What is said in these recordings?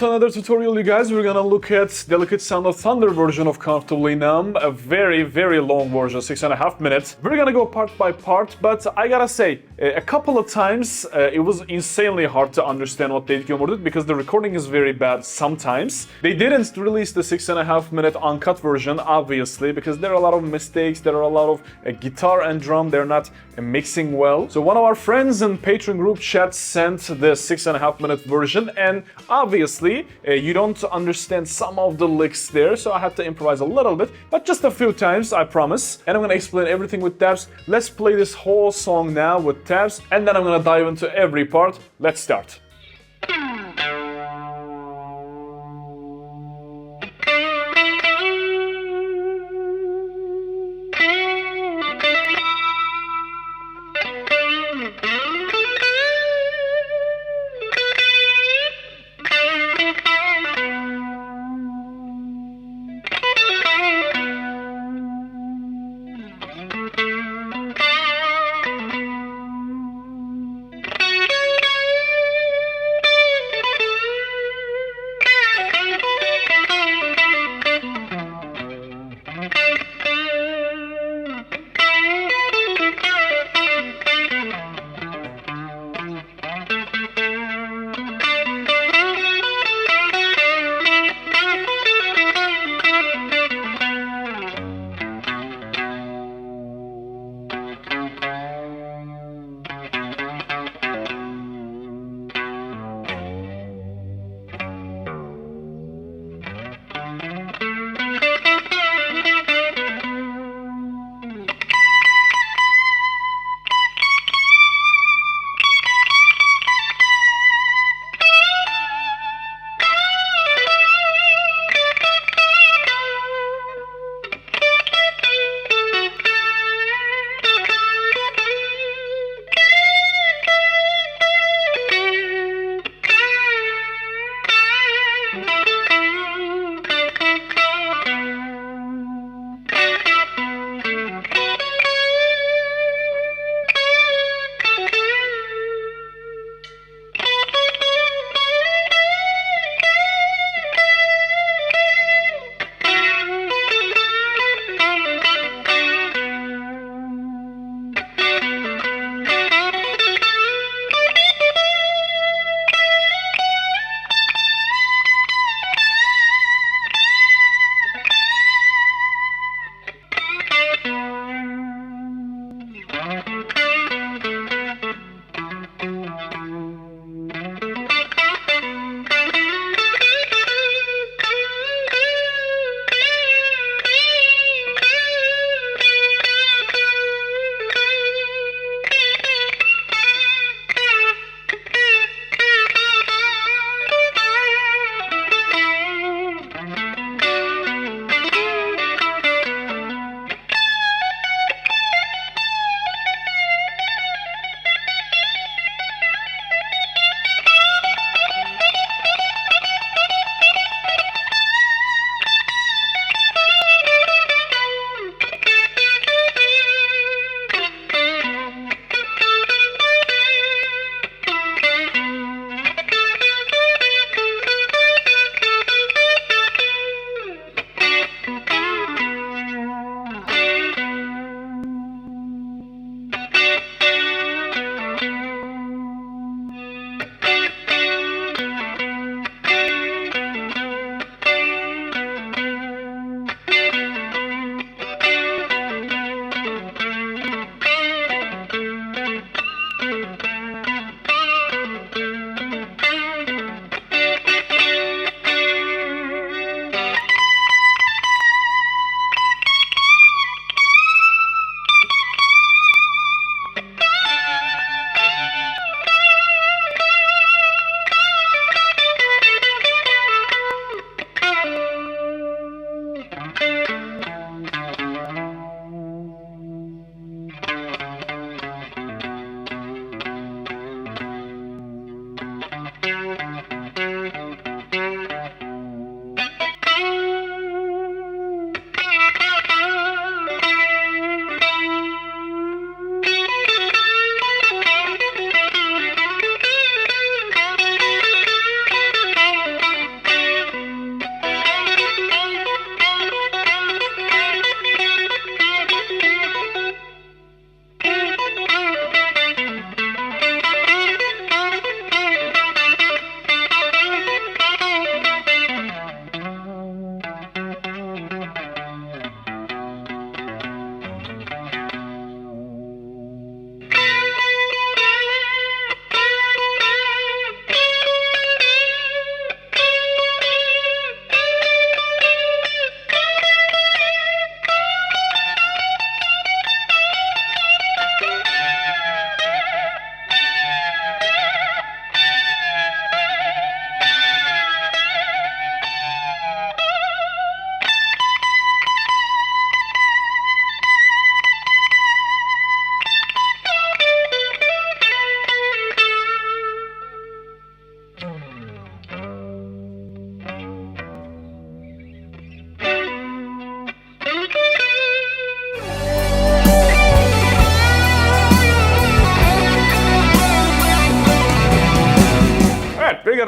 welcome to another tutorial, you guys. We're gonna look at Delicate Sound of Thunder version of Comfortably Numb, a very long version, 6.5 minutes. We're gonna go part by part, but I gotta say, a couple of times it was insanely hard to understand what David Gilmour did because the recording is very bad sometimes. They didn't release the 6.5 minute uncut version, obviously, because there are a lot of mistakes, there are a lot of guitar and drum, they're not mixing well. So one of our friends in Patreon group chat sent the 6.5 minute version, and obviously you don't understand some of the licks there, so I had to improvise a little bit, but just a few times, I promise. And I'm gonna explain everything with tabs. Let's play this whole song now with tabs, and then I'm gonna dive into every part. Let's start.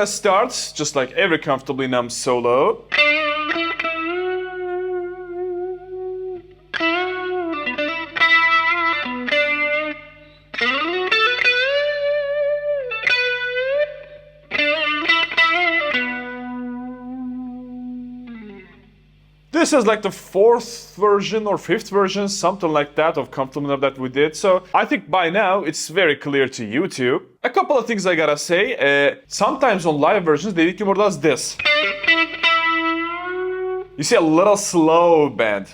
gonna start, just like every Comfortably Numb solo. This is like the 4th version or 5th version, something like that, of Comfortably Numb that we did. So I think by now it's very clear to you too. A couple of things I gotta say. Sometimes on live versions, David Gilmour does this. You see a little slow bend.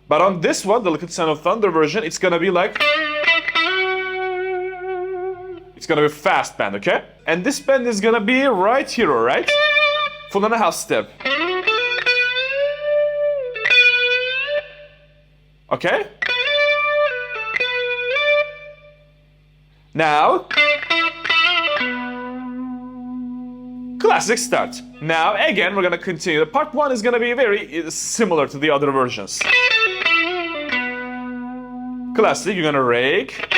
But on this one, the Delicate Sound of Thunder version, it's gonna be like... It's gonna be fast bend, okay? And this bend is gonna be right here, alright? Full and a half step. Okay? Now, classic start. Now, again, we're gonna continue. Part 1 is gonna be very similar to the other versions. Classic, you're gonna rake.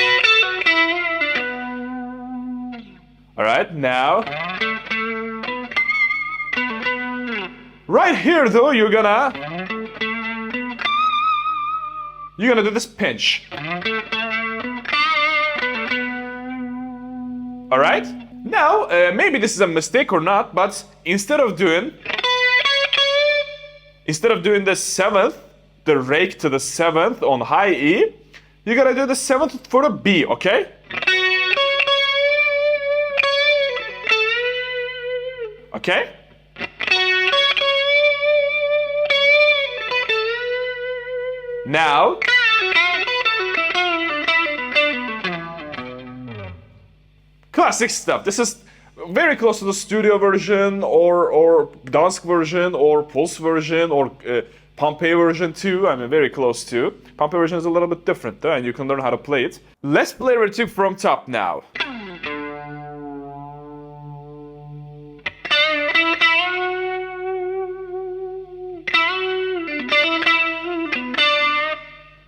Alright, now. Right here, though, you're gonna do this pinch. Alright? Now, maybe this is a mistake or not, but instead of doing the 7th, the rake to the 7th on high E, you gotta do the 7th for a B, okay? Okay? Now, classic stuff. This is very close to the studio version, or Dansk version, or Pulse version, or Pompeii version too. I mean, very close to. Pompeii version is a little bit different though, and you can learn how to play it. Let's play everything from top now.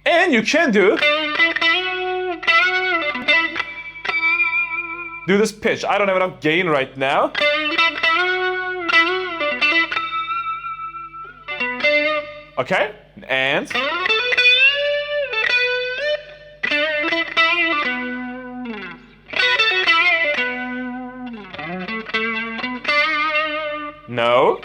And you can do this pitch. I don't have enough gain right now. Okay, and no.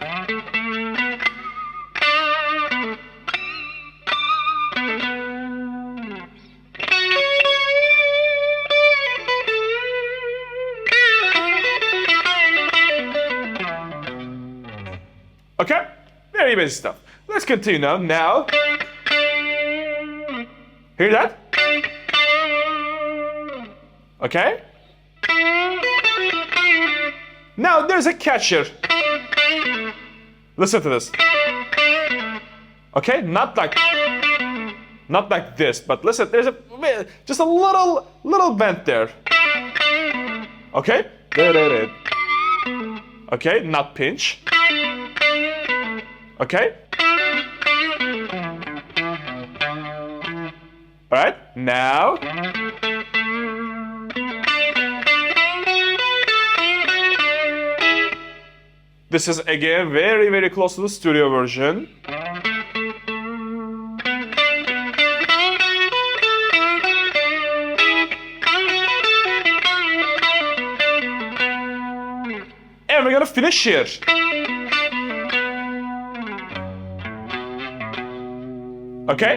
Okay, very basic stuff. Let's continue now. Now, hear that? Okay. Now there's a catch here. Listen to this. Okay, not like this, but listen. There's just a little bend there. Okay. Okay, not pinch. Okay. All right, now. This is again very, very close to the studio version. And we're gonna finish here. Okay?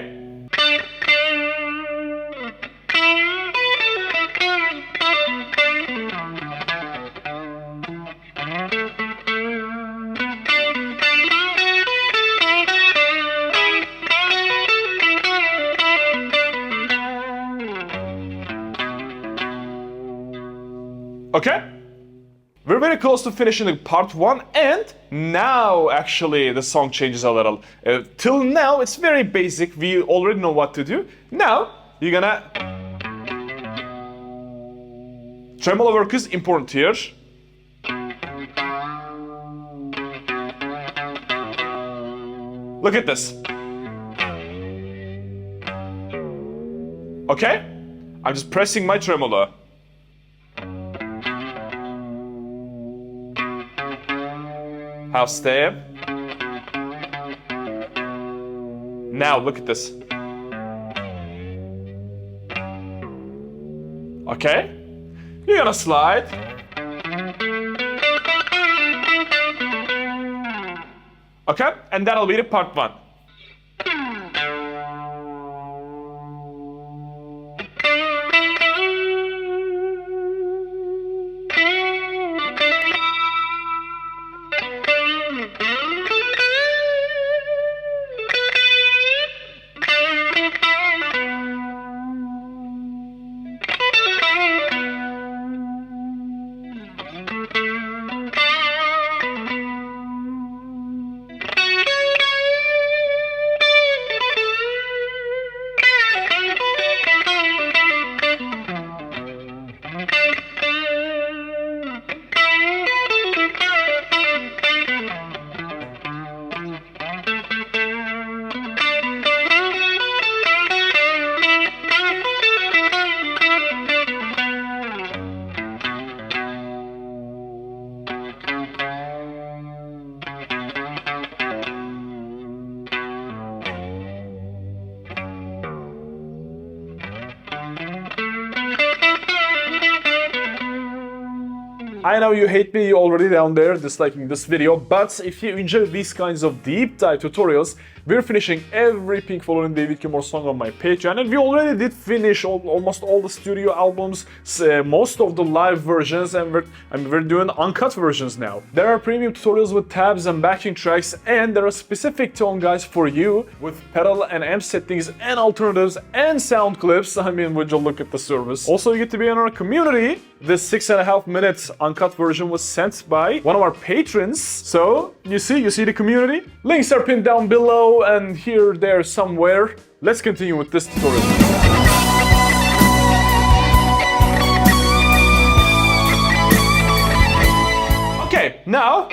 Okay? We're very close to finishing the part 1, and now actually the song changes a little. Till now it's very basic, we already know what to do. Now you're gonna... Tremolo work is important here. Look at this. Okay? I'm just pressing my tremolo. half step. Now look at this. Okay, you're gonna slide. Okay, and that'll be the part one. I know you hate me already down there disliking this video, but if you enjoy these kinds of deep dive tutorials, we're finishing every Pink Floyd David Gilmour song on my Patreon, and we already did finish almost all the studio albums, most of the live versions, and we're doing uncut versions now. There are premium tutorials with tabs and backing tracks, and there are specific tone guides for you with pedal and amp settings and alternatives and sound clips. I mean, would you look at the service? Also, you get to be in our community. This 6.5 minute uncut version was sent by one of our patrons. So, you see the community? Links are pinned down below and here, there, somewhere. Let's continue with this tutorial. Okay, now...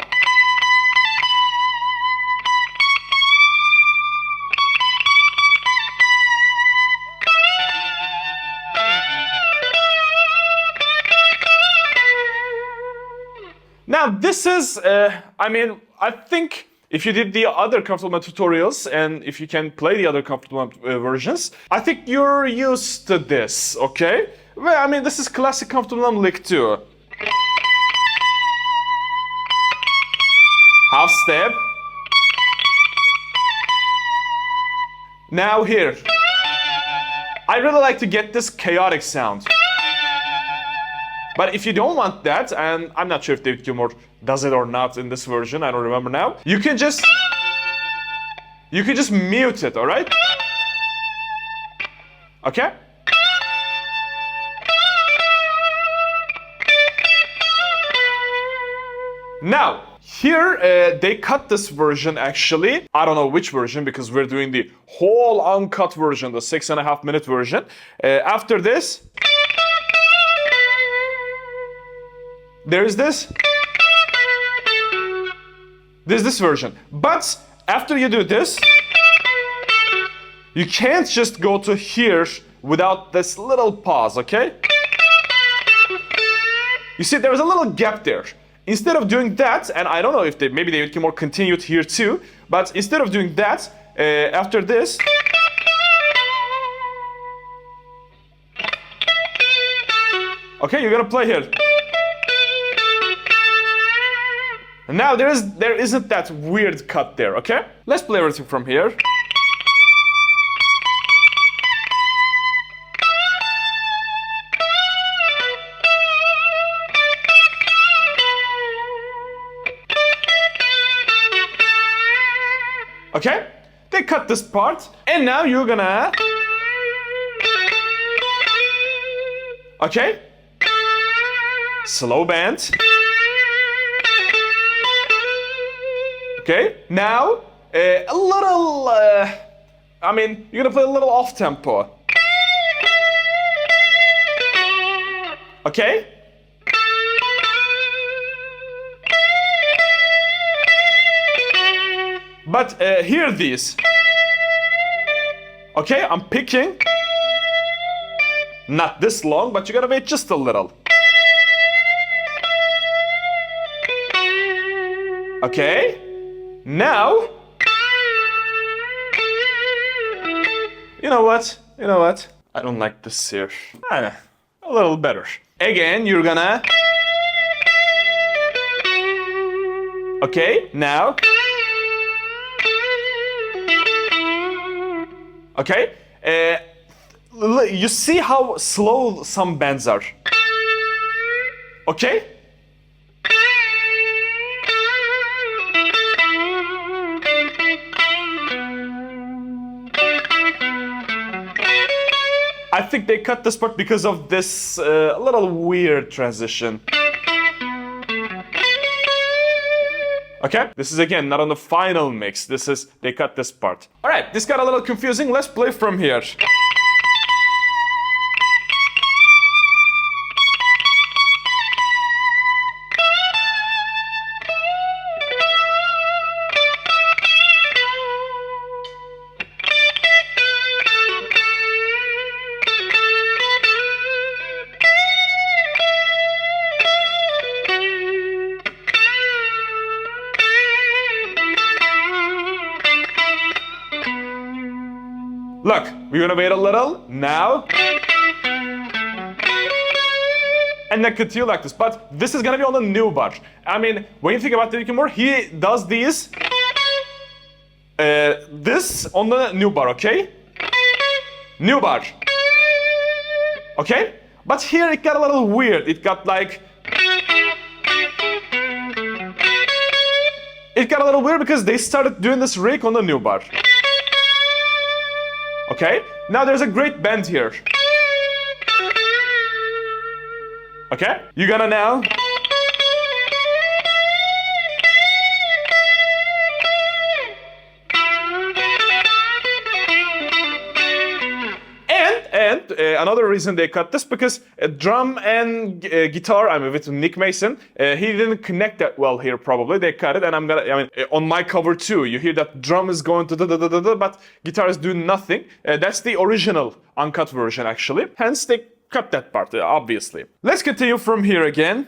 Now this is, I think if you did the other Comfortable tutorials and if you can play the other Comfortable versions, I think you're used to this, okay? Well, I mean, this is classic Comfortable lick too. Half step. Now here. I really like to get this chaotic sound. But if you don't want that, and I'm not sure if David Gilmour does it or not in this version, I don't remember now, you can just mute it, alright? Okay? Now, here they cut this version actually. I don't know which version because we're doing the whole uncut version, the 6.5 minute version. After this, there's this version. But after you do this, you can't just go to here without this little pause, okay? You see, there's a little gap there. Instead of doing that, and I don't know if maybe David Gilmour continued here too, but instead of doing that, after this, okay, you're gonna play here. And now there isn't that weird cut there, okay? Let's play everything from here. Okay? They cut this part, and now you're gonna... Okay? Slow band. Okay, now, a little, you're gonna play a little off tempo. Okay? But hear these. Okay, I'm picking. Not this long, but you gotta wait just a little. Okay. Now. You know what? I don't like this here. A little better. Again, you're gonna. Okay, now. Okay. You see how slow some bends are. Okay? I think they cut this part because of this little weird transition. Okay, this is again not on the final mix. They cut this part. All right, this got a little confusing. Let's play from here. Look, we're gonna wait a little, now. And then continue like this, but this is gonna be on the new bar. I mean, when you think about David Gilmour, he does these, this on the new bar, okay? New bar. Okay? But here it got a little weird, it got like... It got a little weird because they started doing this rake on the new bar. Okay, now there's a great bend here. Okay, you're gonna now. And another reason they cut this because drum and guitar, I mean with Nick Mason, he didn't connect that well here probably. They cut it, and on my cover too, you hear that drum is going to da-da-da-da-da, but guitar is doing nothing. That's the original uncut version actually. Hence they cut that part, obviously. Let's continue from here again.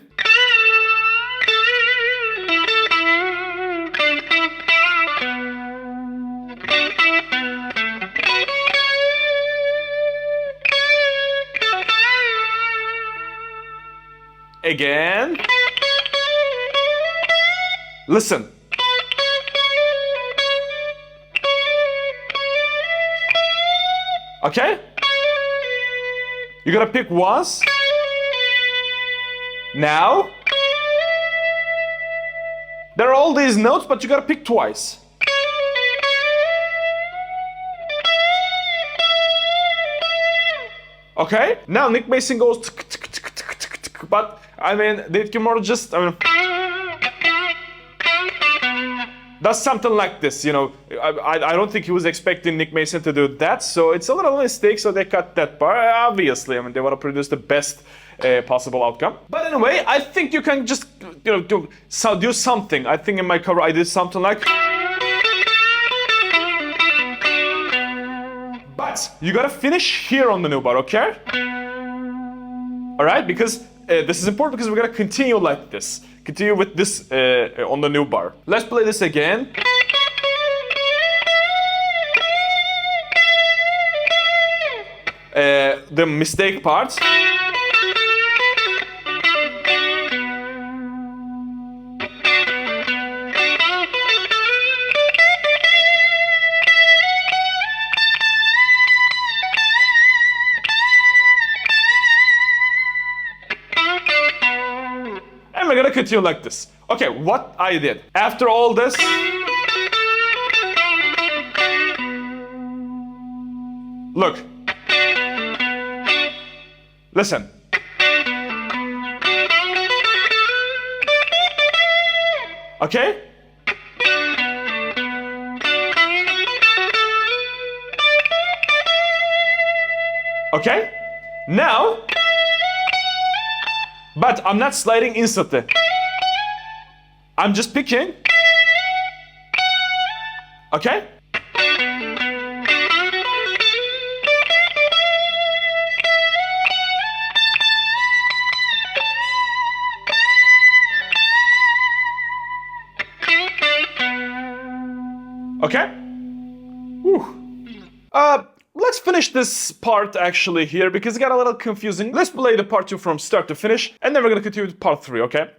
Again. Listen. Okay? You gotta pick once. Now. There are all these notes, but you gotta pick twice. Okay? Now Nick Mason goes, but I mean, David Gilmour just, does something like this, you know. I don't think he was expecting Nick Mason to do that, so it's a little mistake, so they cut that part. Obviously, I mean, they want to produce the best possible outcome. But anyway, I think you can just, you know, do something. I think in my cover I did something like... But you gotta finish here on the new bar, okay? Alright, because this is important because we're gonna continue like this. Continue with this on the new bar. Let's play this again. The mistake part. We're gonna continue like this. Okay, what I did after all this. Look. Listen. Okay? Okay? Now. But I'm not sliding instantly. I'm just picking. Okay? Let's finish this part actually here because it got a little confusing. Let's play the part 2 from start to finish, and then we're gonna continue with part 3, okay?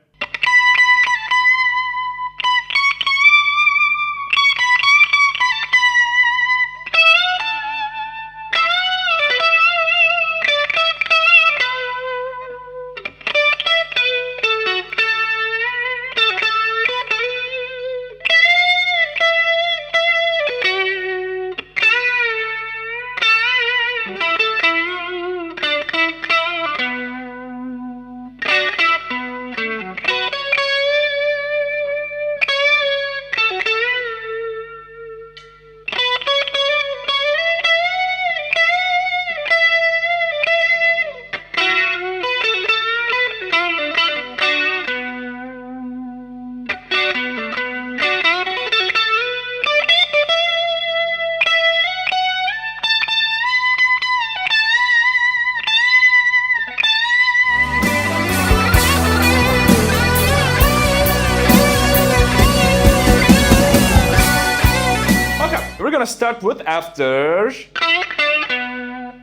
Start with after.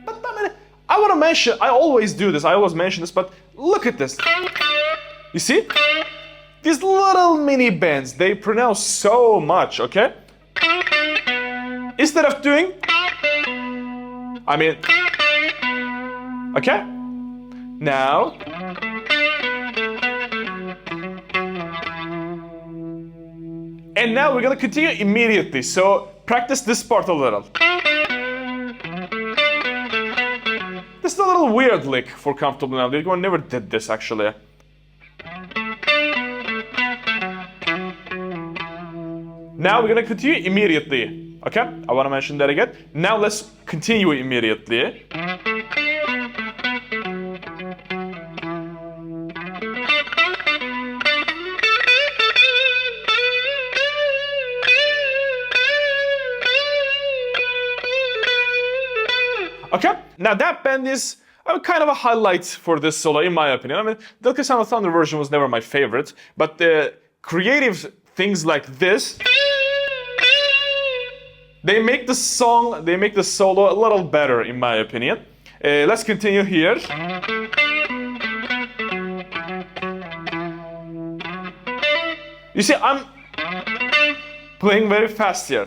But I want to mention, I always do this, I always mention this, but look at this. You see? These little mini bends, they pronounce so much, okay? Instead of doing, okay? Now. And now we're gonna continue immediately, so practice this part a little. This is a little weird lick for comfortable now. Igor never did this actually. Now we're gonna continue immediately. Okay? I wanna mention that again. Now let's continue immediately. Okay, now that bend is kind of a highlight for this solo, in my opinion. Delicate Sound of Thunder version was never my favorite, but the creative things like this, they make the solo a little better, in my opinion. Let's continue here. You see, I'm playing very fast here.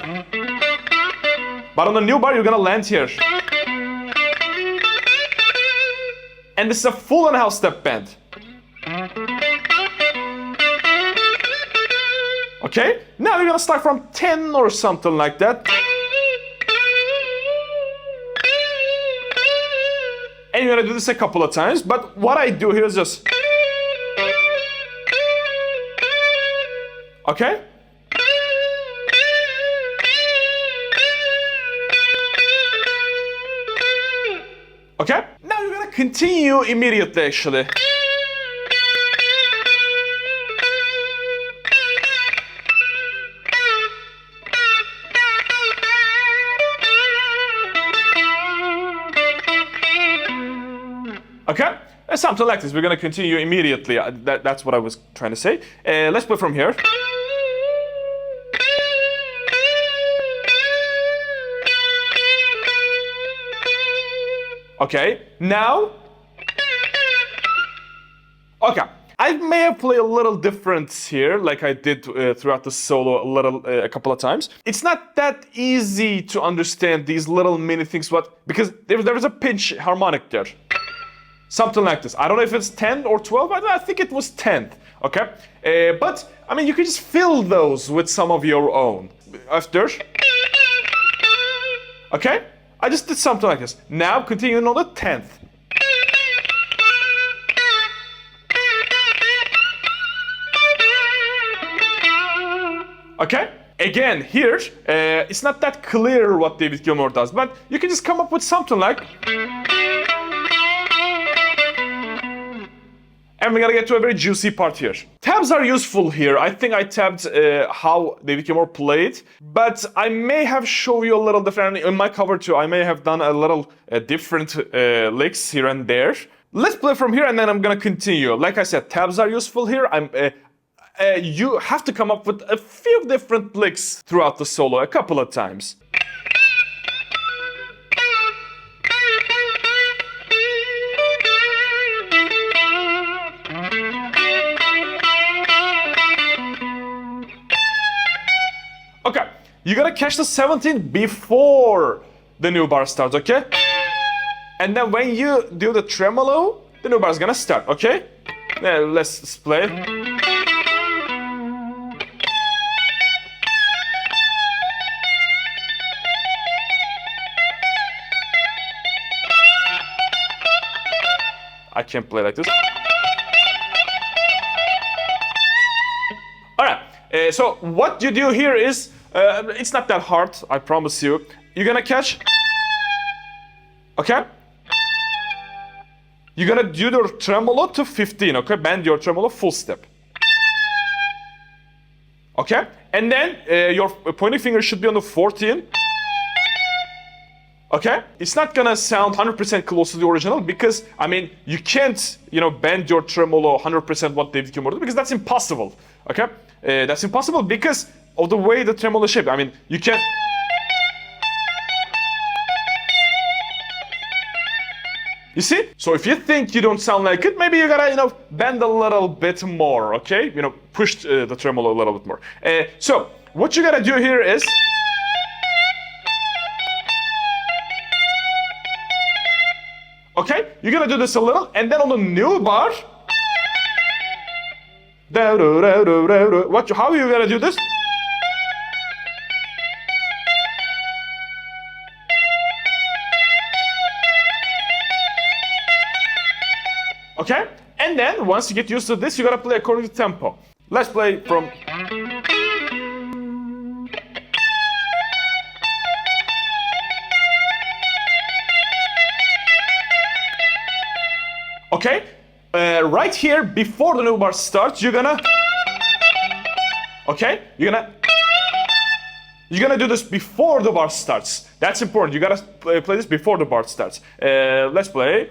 But on the new bar, you're gonna land here. And this is a full and a half step bend. Okay, now you're gonna start from 10 or something like that. And you're gonna do this a couple of times, but what I do here is just... Okay? Okay? Now you're gonna continue immediately, actually. Okay? Something like this. We're gonna continue immediately. That's what I was trying to say. Let's play from here. Okay, now. Okay, I may have played a little different here, like I did throughout the solo a couple of times. It's not that easy to understand these little mini things, because there was a pinch harmonic there. Something like this. I don't know if it's 10 or 12, I think it was 10th, okay? But, I mean, you can just fill those with some of your own. After. Okay? I just did something like this. Now, continuing on the 10th. Okay? Again, here, it's not that clear what David Gilmour does, but you can just come up with something like... And we're gonna get to a very juicy part here. Tabs are useful here. I think I tabbed how David Gilmour played, but I may have shown you a little different. In my cover too, I may have done a little different licks here and there. Let's play from here and then I'm gonna continue. Like I said, tabs are useful here. You have to come up with a few different licks throughout the solo a couple of times. You gotta catch the 17 before the new bar starts, okay? And then when you do the tremolo, the new bar is gonna start, okay? Now let's play. I can't play like this. Alright, so what you do here is, it's not that hard, I promise you. You're gonna catch, okay? You're gonna do your tremolo to 15, okay? Bend your tremolo full step. Okay? And then your pointing finger should be on the 14. Okay? It's not gonna sound 100% close to the original because, I mean, you can't, bend your tremolo 100% what David Gilmour did because that's impossible. Okay? That's impossible because of the way the tremolo is shaped. I mean, you can't. You see? So if you think you don't sound like it, maybe you gotta, bend a little bit more, okay? Push the tremolo a little bit more. So what you gotta do here is, okay, you're gonna do this a little, and then on the new bar, how are you gonna do this? Okay, and then once you get used to this, you gotta play according to tempo. Let's play from. Okay, right here before the new bar starts, you're gonna. Okay, you're gonna do this before the bar starts. That's important. You gotta play this before the bar starts. Let's play.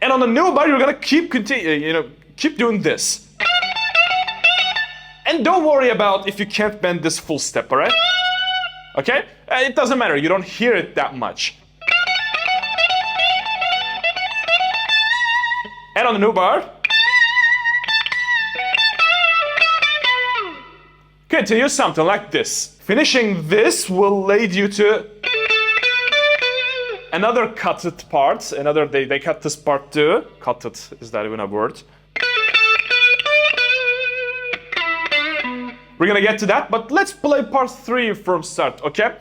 And on the new bar, you're gonna keep doing this. And don't worry about if you can't bend this full step, alright? Okay? It doesn't matter, you don't hear it that much. And on the new bar, continue something like this. Finishing this will lead you to another cut it part, they cut this part too. Cut it, is that even a word? We're gonna get to that, but let's play part 3 from start, okay?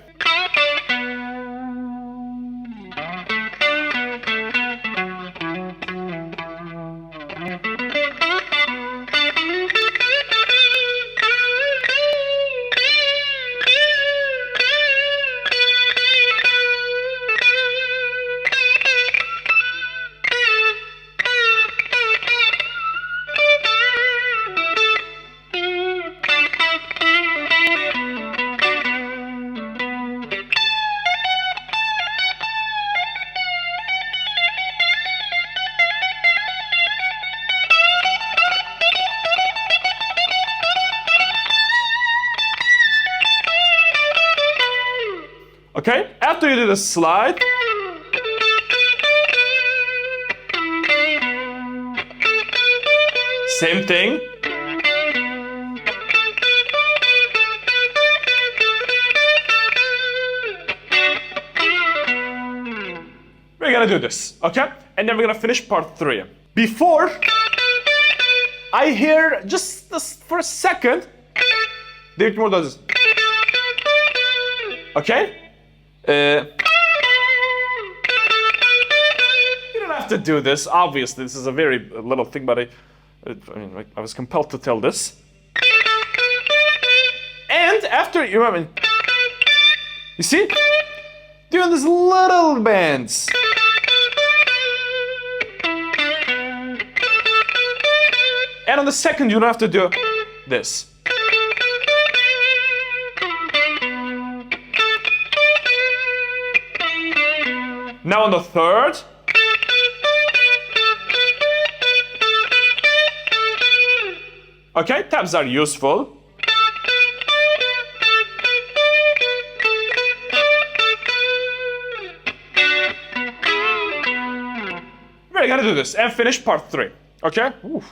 Okay, after you do the slide, same thing. We're gonna do this, okay? And then we're gonna finish part 3. Before I hear just this for a second, David Gilmour does this. Okay? You don't have to do this, obviously. This is a very little thing, but I was compelled to tell this. And after you see? Doing these little bends. And on the second, you don't have to do this. Now on the third, okay, tabs are useful. We're gonna do this and finish part 3. Okay? Oof.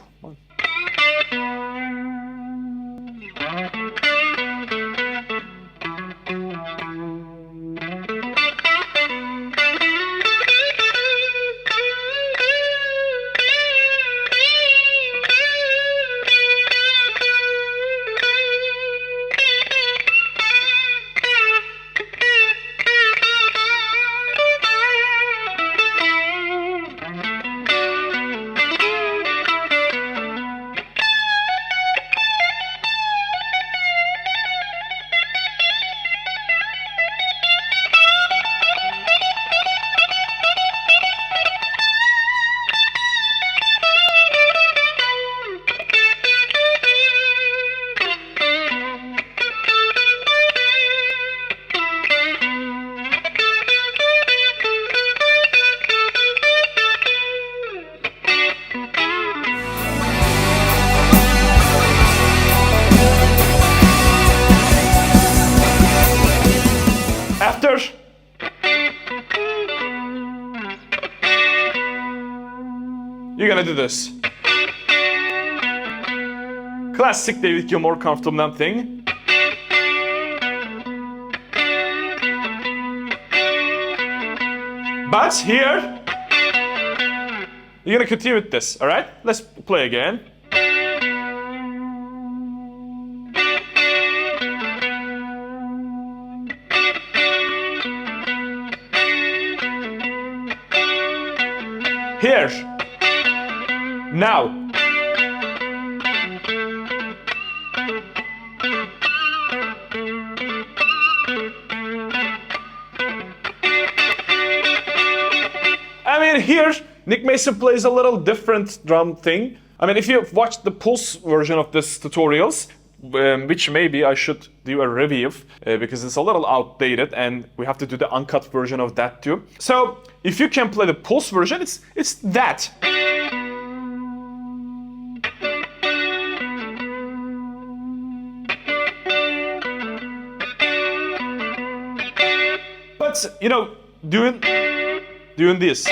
After you're gonna do this. Classic David Gilmour comfortable numb thing. But here, you're gonna continue with this, alright? Let's play again. Here. Now. I mean, here, Nick Mason plays a little different drum thing. I mean, if you've watched the Pulse version of this tutorials, which maybe I should do a review because it's a little outdated and we have to do the uncut version of that too. So if you can play the Pulse version, it's that. But you know, doing this.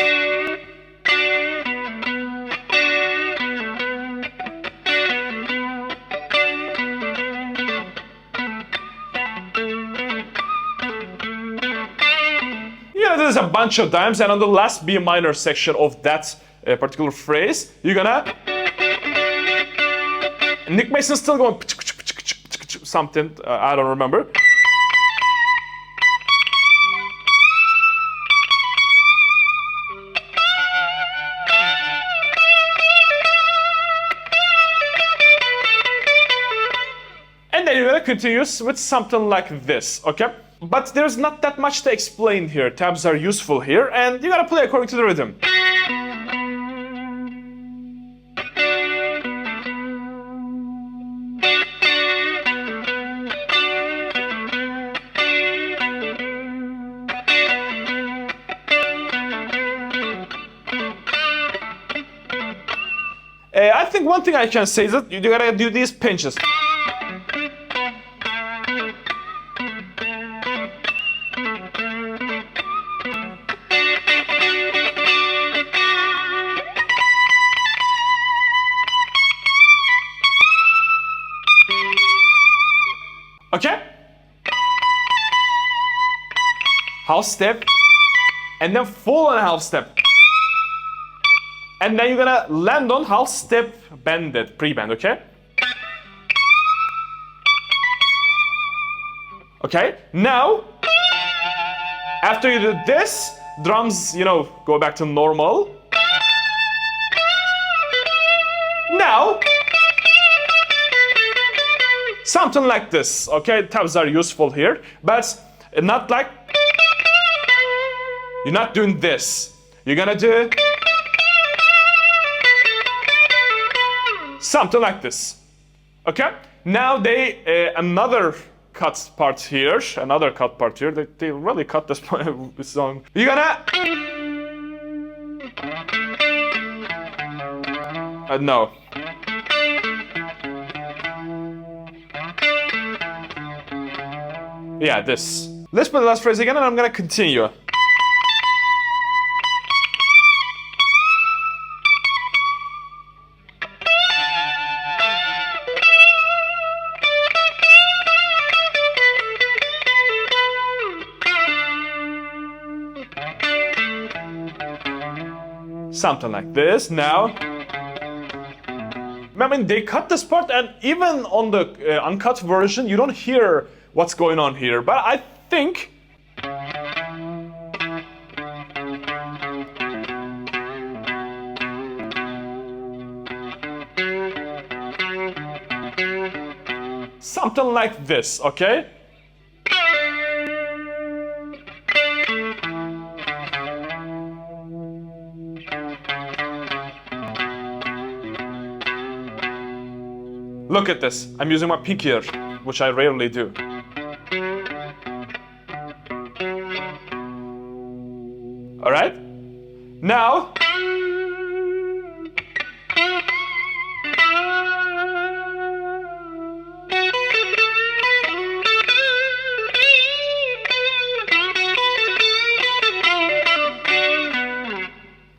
There's a bunch of times, and on the last B minor section of that particular phrase, you're gonna. Nick Mason's still going something, I don't remember. And then you're gonna continue with something like this, okay? But there's not that much to explain here. Tabs are useful here, and you gotta play according to the rhythm. I think one thing I can say is that you gotta do these pinches. Okay? Half step, and then full on half step. And then you're gonna land on half step bended, pre-bend, okay? Okay, now, after you do this, drums, you know, go back to normal. Now, something like this, okay? Tabs are useful here, but not like, you're not doing this. You're gonna do something like this, okay? Now another cut part here, they really cut this song. You're gonna, no. Yeah, this. Let's play the last phrase again and I'm gonna continue. something like this. Now, I mean, they cut this part, and even on the uncut version, you don't hear what's going on here. But I think something like this, okay? Look at this. I'm using my pinky here, which I rarely do. All right? Now,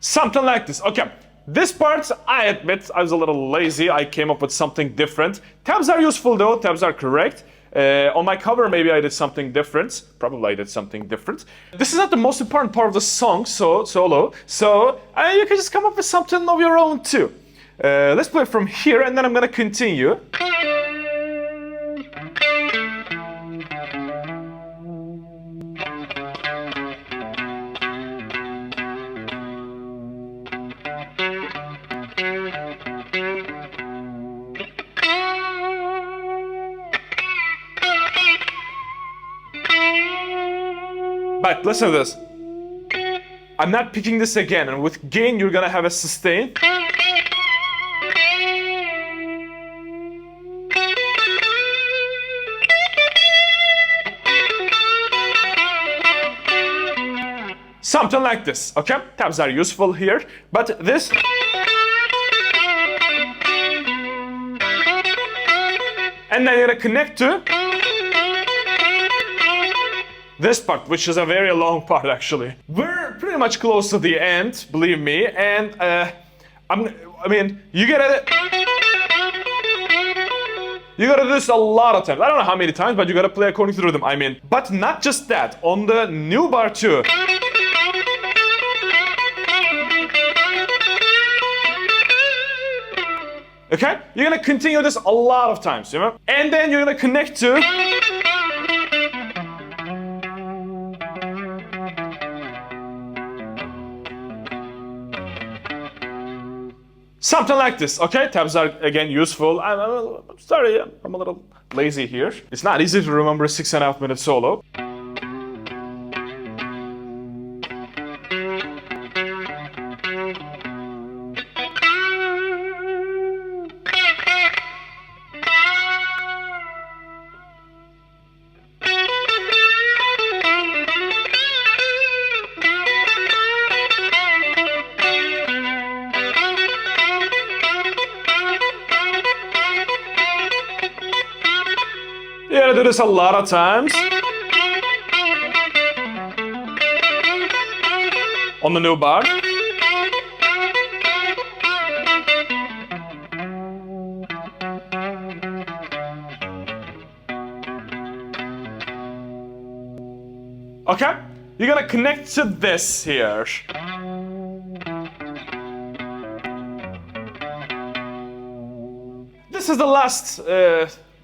something like this. Okay. This part, I admit, I was a little lazy. I came up with something different. Tabs are useful though, tabs are correct. On my cover, maybe I did something different. Probably I did something different. This is not the most important part of the song, solo. So you can just come up with something of your own too. Let's play from here and then I'm gonna continue. But listen to this. I'm not picking this again, and with gain you're gonna have a sustain. Something like this, okay? Tabs are useful here, but this. And then you're gonna connect to this part, which is a very long part actually. We're pretty much close to the end, believe me, and I mean, you gotta do this a lot of times. I don't know how many times, but you gotta play according to the rhythm, I mean. But not just that, on the new bar too. Okay? You're gonna continue this a lot of times, you know? And then you're gonna connect to something like this, okay? Tabs are, again, useful. I'm sorry, I'm a little lazy here. It's not easy to remember a 6.5 minute solo. Yeah, I do this a lot of times. On the new bar. Okay, you're gonna connect to this here. This is the last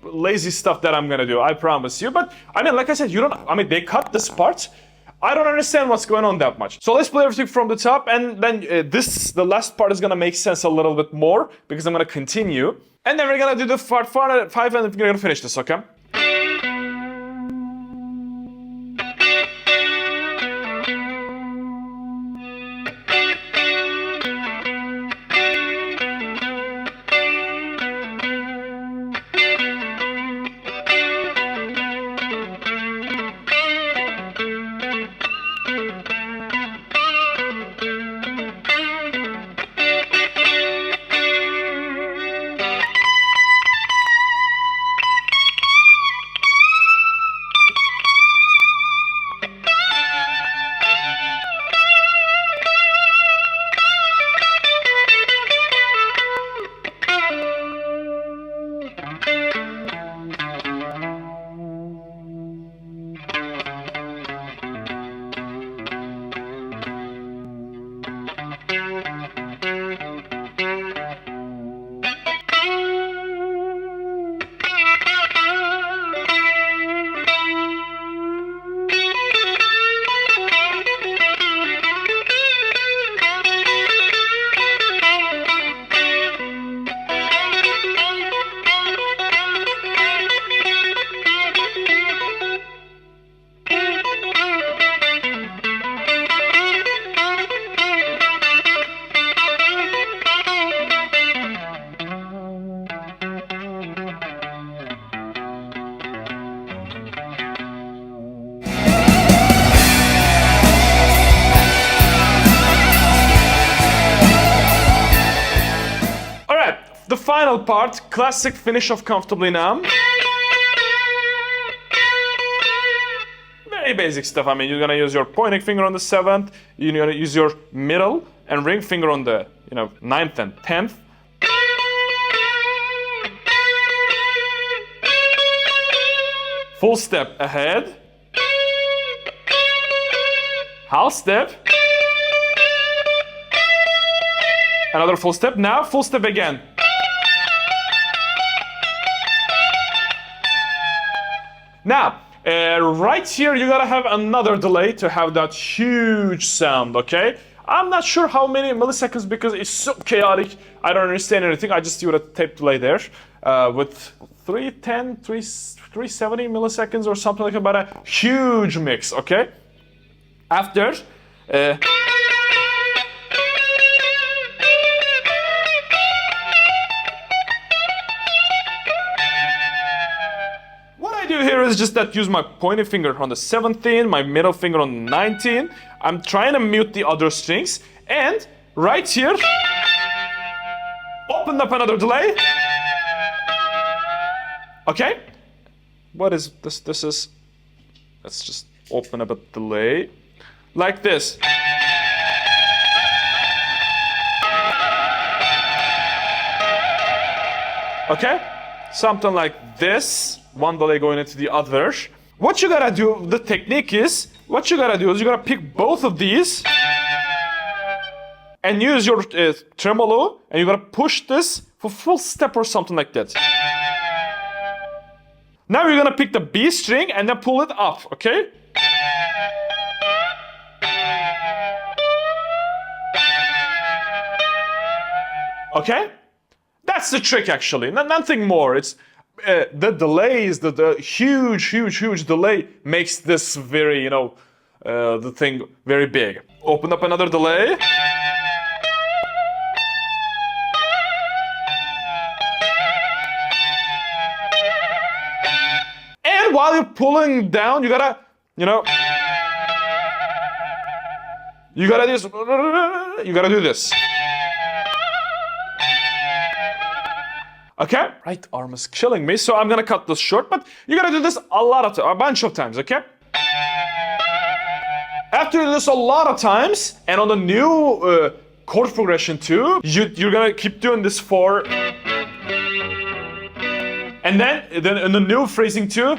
lazy stuff that I'm gonna do, I promise you. But I mean, like I said, they cut this part. I don't understand what's going on that much. So let's play everything from the top, and then the last part is gonna make sense a little bit more because I'm gonna continue. And then we're gonna do the part 5 and we're gonna finish this, okay? final part, classic finish of Comfortably Numb. Very basic stuff. I mean, you're gonna use your pointing finger on the 7th, you're gonna use your middle and ring finger on the, 9th and 10th. Full step ahead. Half step. Another full step. Now full step again. Now, right here you gotta have another delay to have that huge sound, okay? I'm not sure how many milliseconds because it's so chaotic. I don't understand anything. I just do a tape delay there with 310, 370 milliseconds or something like that, but a huge mix, okay? After, what I do here is just that use my pointing finger on the 17, my middle finger on the 19. I'm trying to mute the other strings, and right here, open up another delay. Okay? What is this? This is, let's just open up a delay. Like this. Okay? Something like this. One delay going into the other. What you gotta do, the technique is, you gotta pick both of these and use your tremolo, and you gotta push this for full step or something like that. Now you're gonna pick the B string and then pull it up, okay? Okay? That's the trick actually, nothing more. It's the delays, the huge delay makes this very, the thing very big. Open up another delay. And while you're pulling down, you gotta do this. Okay? Right arm is killing me, so I'm gonna cut this short, but you gotta do this a bunch of times, okay? After you do this a lot of times, and on the new chord progression too, you're gonna keep doing this for, and then in the new phrasing too,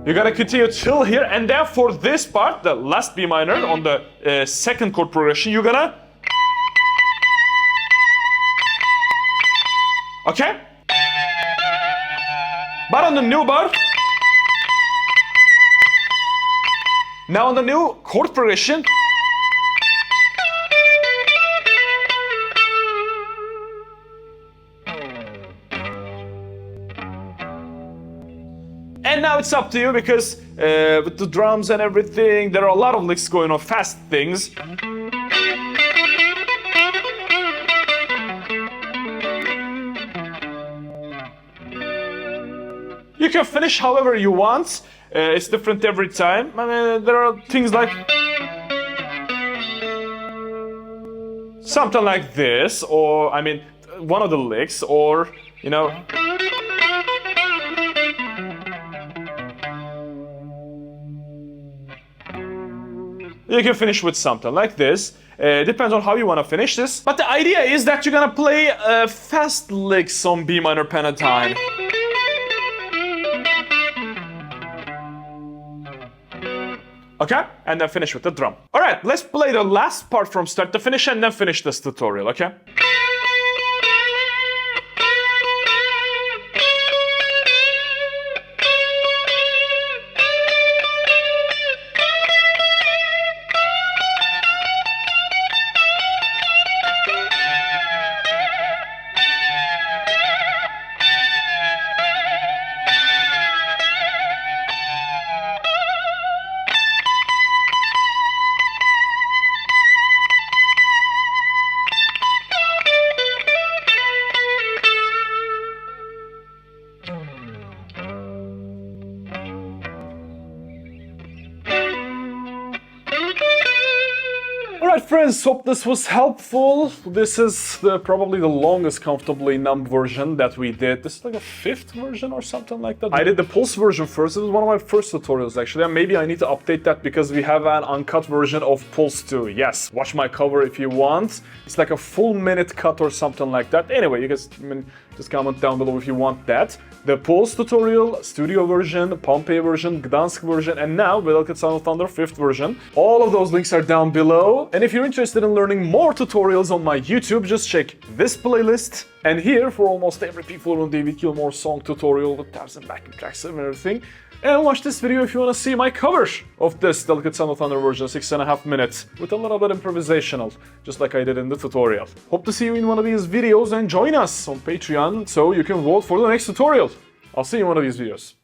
you gotta continue till here, and then for this part, the last B minor on the second chord progression, you're gonna. Okay? But on the new bar, now on the new chord progression, and now it's up to you because with the drums and everything, there are a lot of licks going on, fast things. You can finish however you want. It's different every time. I mean, there are things like something like this, or one of the licks, or you can finish with something like this. Depends on how you want to finish this. But the idea is that you're gonna play fast licks on B minor pentatone. Okay? And then finish with the drum. Alright, let's play the last part from start to finish and then finish this tutorial, okay? Alright friends, hope this was helpful. This is probably the longest comfortably numb version that we did. This is like a 5th version or something like that. I did the Pulse version first. It was one of my first tutorials actually, and maybe I need to update that because we have an uncut version of Pulse too. Yes, watch my cover if you want. It's like a full minute cut or something like that. Anyway, you guys just comment down below if you want that. The Pulse tutorial, studio version, Pompeii version, Gdansk version, and now Delicate Sound of Thunder 5th version. All of those links are down below. And if you're interested in learning more tutorials on my YouTube, just check this playlist. And here for almost every P4 David Gilmour song tutorial with tabs and backing tracks and everything. And watch this video if you want to see my cover of this Delicate Sound of Thunder version, 6.5 minutes, with a little bit improvisational, just like I did in the tutorial. Hope to see you in one of these videos and join us on Patreon so you can vote for the next tutorial. I'll see you in one of these videos.